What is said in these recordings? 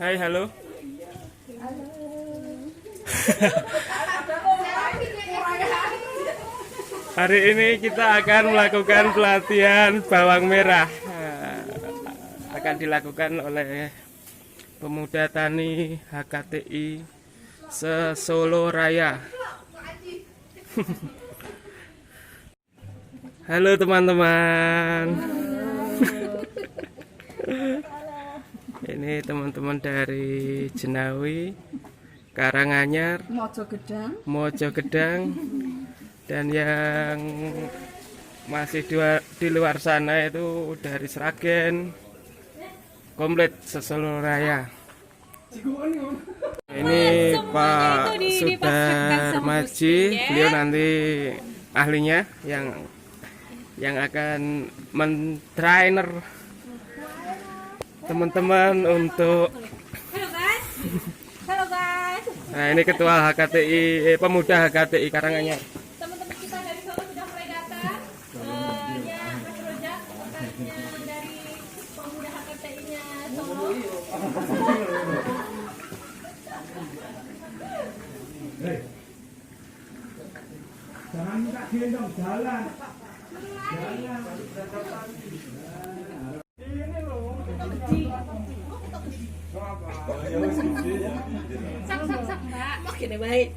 Hai, halo. Hari ini kita akan melakukan pelatihan bawang merah. Akan dilakukan oleh pemuda tani HKTI se-Solo Raya. Halo teman-teman. Ini teman-teman dari Jenawi, Karanganyar, Mojogedang, dan yang masih di luar sana itu dari Sragen, komplit se-Solo Raya. Ini Pak Sudarmaji, beliau nanti ahlinya yang akan mentrainer teman-teman untuk Halo guys. Nah, ini ketua HKTI pemuda HKTI Karanganyar. Teman-teman kita dari Solo sudah mulai datang. Ya, Mas Rojak, rekannya dari pemuda HKTI-nya Solo. Jangan minta gendong, jalan. Sak, Mbak. Oke deh, baik.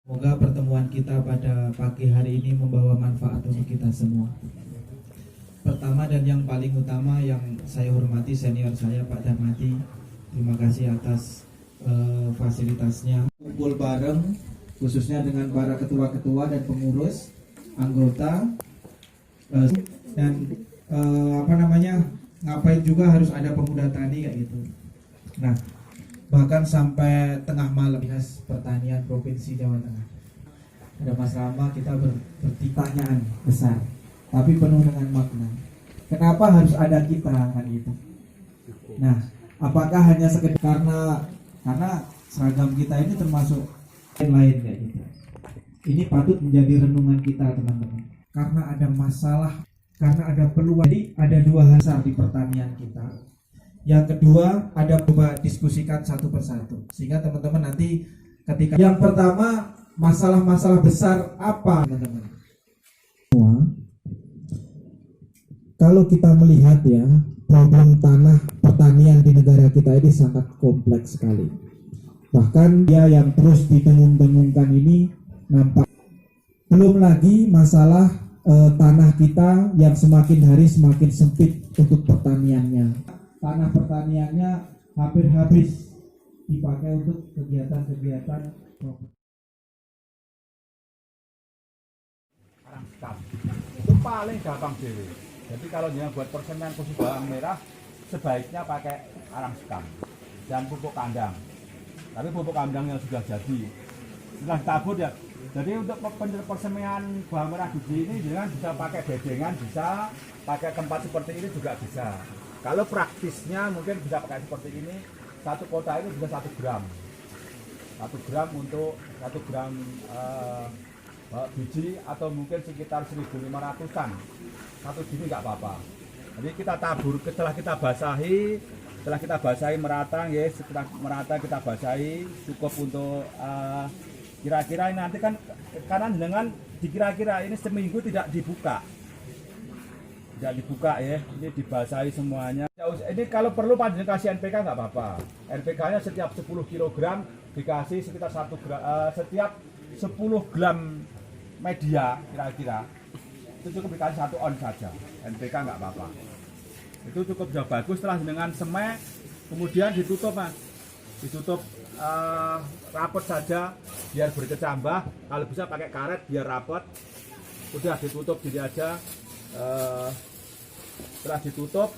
Semoga pertemuan kita pada pagi hari ini membawa manfaat untuk kita semua. Pertama dan yang paling utama yang saya hormati senior saya Pak Darmadi, terima kasih atas fasilitasnya. Kumpul bareng khususnya dengan para ketua-ketua dan pengurus, anggota dan ngapain juga harus ada pemuda tani kayak gitu. Nah, bahkan sampai tengah malam Dinas Pertanian Provinsi Jawa Tengah. Ada Mas Rama, kita bertanya besar, tapi penuh dengan makna. Kenapa harus ada kita kan itu? Nah, apakah hanya sekedar karena seragam kita ini termasuk lain kayak gitu? Ini patut menjadi renungan kita teman-teman. Karena ada masalah, karena ada peluang. Jadi ada dua hal besar di pertanian kita. Yang kedua, ada coba diskusikan satu persatu sehingga teman-teman nanti ketika yang pertama masalah-masalah besar apa teman-teman? Kalau kita melihat ya, problem tanah pertanian di negara kita ini sangat kompleks sekali. Bahkan dia yang terus didengung-dengungkan ini nampak. Belum lagi masalah tanah kita yang semakin hari semakin sempit untuk pertaniannya. Tanah pertaniannya hampir habis dipakai untuk kegiatan-kegiatan Arang sekam. Itu paling gampang dewe. Jadi kalau dia buat persenan khusus bawang merah, sebaiknya pakai arang sekam dan pupuk kandang. Tapi pupuk kandang yang sudah jadi, setelah tabur ya. Jadi untuk persemaian bawang merah biji ini jangan bisa pakai bedengan, bisa pakai tempat seperti ini juga bisa. Kalau praktisnya mungkin bisa pakai seperti ini, satu kota ini bisa 1 gram. 1 gram untuk 1 gram biji atau mungkin sekitar 1.500-an. 1 biji nggak apa-apa. Jadi kita tabur setelah kita basahi merata, ya, setelah merata kita basahi cukup untuk kira-kira ini nanti kan karena dengan dikira-kira ini seminggu tidak dibuka ya, ini dibasahi semuanya. Ini kalau perlu panjenengan kasih NPK nggak apa-apa. NPK nya setiap 10 kg dikasih sekitar 1 gram, setiap 10 gram media kira-kira itu cukup dikasih 1 on saja. NPK nggak apa-apa, itu cukup sudah bagus. Setelah dengan semek kemudian ditutup mas, ditutup rapet saja biar berkecambah. Kalau bisa pakai karet biar rapet, udah ditutup gini aja. Setelah ditutup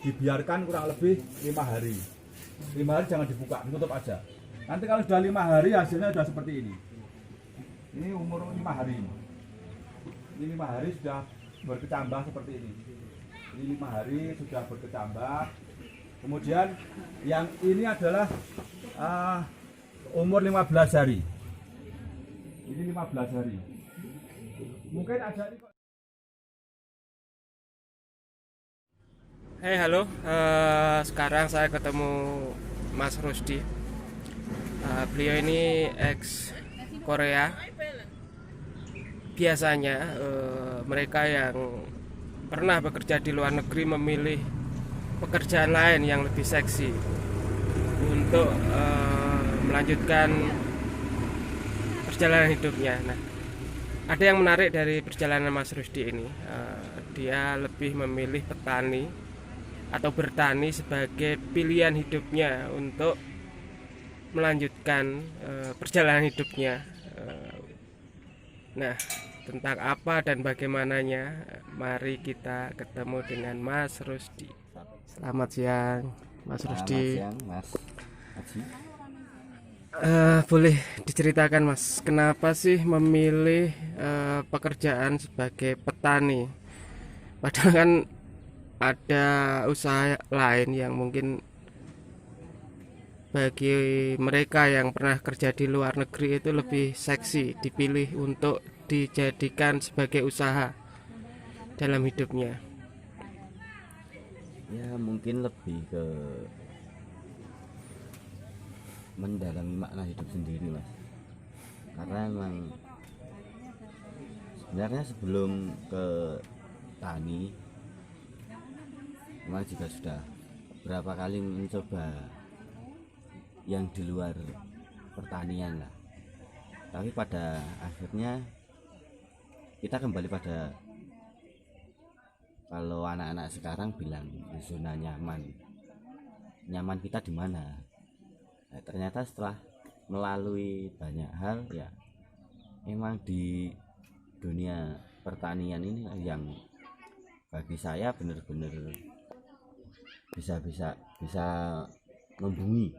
dibiarkan kurang lebih 5 hari. 5 hari jangan dibuka, ditutup aja. Nanti kalau sudah 5 hari hasilnya sudah seperti ini. Ini umur 5 hari. Ini 5 hari sudah berkecambah seperti ini. Ini 5 hari sudah berkecambah. Kemudian yang ini adalah umur 15 hari. Ini 15 hari. Mungkin ada ini. Hey, halo. Sekarang saya ketemu Mas Rusdi. Beliau ini ex Korea. Biasanya mereka yang pernah bekerja di luar negeri memilih pekerjaan lain yang lebih seksi untuk melanjutkan perjalanan hidupnya. Nah, ada yang menarik dari perjalanan Mas Rusdi ini. Dia lebih memilih petani atau bertani sebagai pilihan hidupnya untuk melanjutkan perjalanan hidupnya. Nah, tentang apa dan bagaimananya, mari kita ketemu dengan Mas Rusdi. Selamat siang, Mas Rusdi. Selamat siang, Mas Haji. Boleh diceritakan, Mas, kenapa sih memilih pekerjaan sebagai petani? Padahal kan ada usaha lain yang mungkin bagi mereka yang pernah kerja di luar negeri itu lebih seksi, dipilih untuk dijadikan sebagai usaha dalam hidupnya. Ya mungkin lebih ke mendalami makna hidup sendiri, Mas. Karena emang sebenarnya sebelum ke tani memang juga sudah berapa kali mencoba yang di luar pertanian lah. Tapi pada akhirnya kita kembali pada kalau anak-anak sekarang bilang zona nyaman. Nyaman kita di mana? Nah, ternyata setelah melalui banyak hal ya memang di dunia pertanian ini yang bagi saya benar-benar bisa membumi,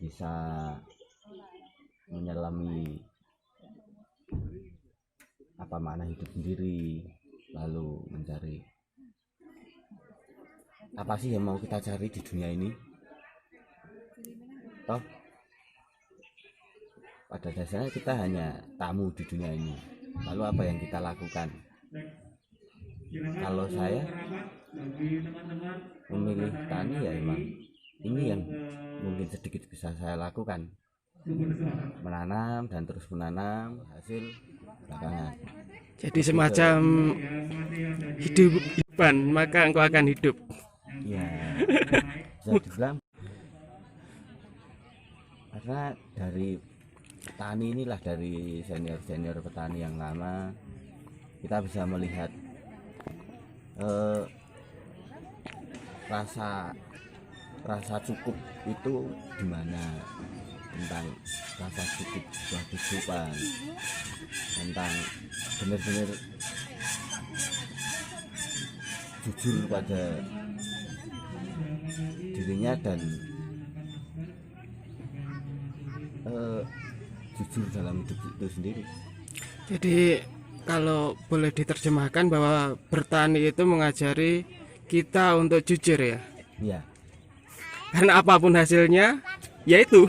bisa menyelami apa makna hidup sendiri, lalu mencari apa sih yang mau kita cari di dunia ini. Toh pada dasarnya kita hanya tamu di dunia ini, lalu apa yang kita lakukan? Kalau saya memilih tani ya emang ini yang mungkin sedikit bisa saya lakukan, menanam dan terus menanam, hasil belakangan. Jadi semacam hidupan, maka engkau akan hidup. Ya bisa dibilang, karena dari petani inilah, dari senior petani yang lama kita bisa melihat rasa cukup itu dimana, tentang rasa cukup sebuah kehidupan, tentang benar-benar jujur pada dirinya dan jujur dalam hidup itu sendiri. Jadi kalau boleh diterjemahkan bahwa bertani itu mengajari kita untuk jujur ya. Iya. Karena apapun hasilnya yaitu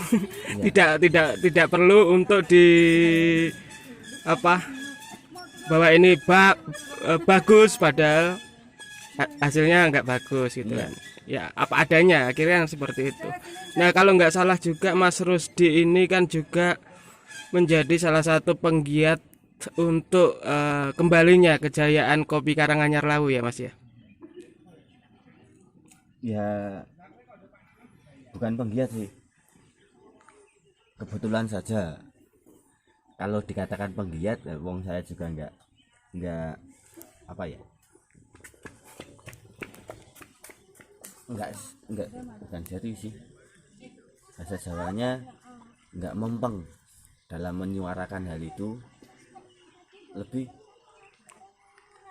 Ya. tidak perlu untuk bahwa ini bagus padahal hasilnya nggak bagus gitu kan. Ya apa adanya, akhirnya yang seperti itu. Nah, kalau nggak salah juga Mas Rusdi ini kan juga menjadi salah satu penggiat untuk kembalinya kejayaan kopi Karanganyar Lawu ya, Mas ya. Ya bukan penggiat sih, kebetulan saja. Kalau dikatakan penggiat, wong saya juga enggak apa ya, enggak bukan serius sih, bahasa Jawanya enggak mempeng dalam menyuarakan hal itu. Lebih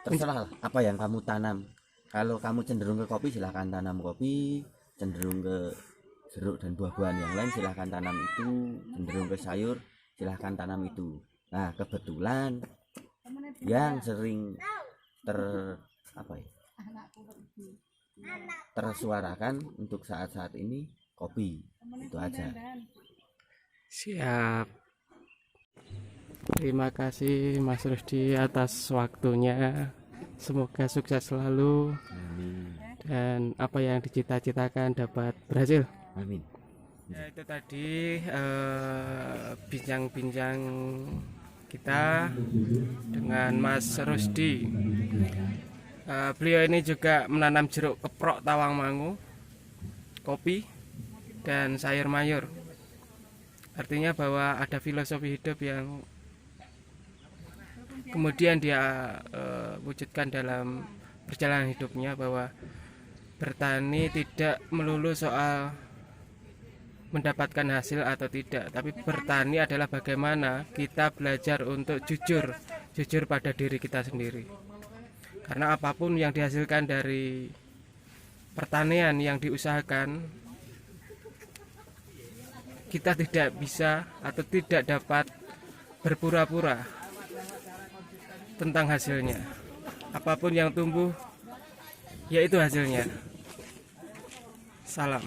terserah apa yang kamu tanam. Kalau kamu cenderung ke kopi, silahkan tanam kopi. Cenderung ke jeruk dan buah-buahan yang lain, silahkan tanam itu. Cenderung ke sayur, silahkan tanam itu. Nah, kebetulan yang sering apa ya, tersuarakan untuk saat-saat ini kopi. Itu aja. Siap. Terima kasih Mas Rusdi atas waktunya. Semoga sukses selalu Amin. dan apa yang dicita-citakan dapat berhasil. Amin. Ya, itu tadi bincang-bincang kita dengan Mas Rusdi. Beliau ini juga menanam jeruk keprok Tawangmangu, kopi, dan sayur mayur. Artinya bahwa ada filosofi hidup yang kemudian dia wujudkan dalam perjalanan hidupnya, bahwa bertani tidak melulu soal mendapatkan hasil atau tidak, tapi bertani adalah bagaimana kita belajar untuk jujur pada diri kita sendiri. Karena apapun yang dihasilkan dari pertanian yang diusahakan, kita tidak bisa atau tidak dapat berpura-pura tentang hasilnya. Apapun yang tumbuh, yaitu hasilnya. Salam.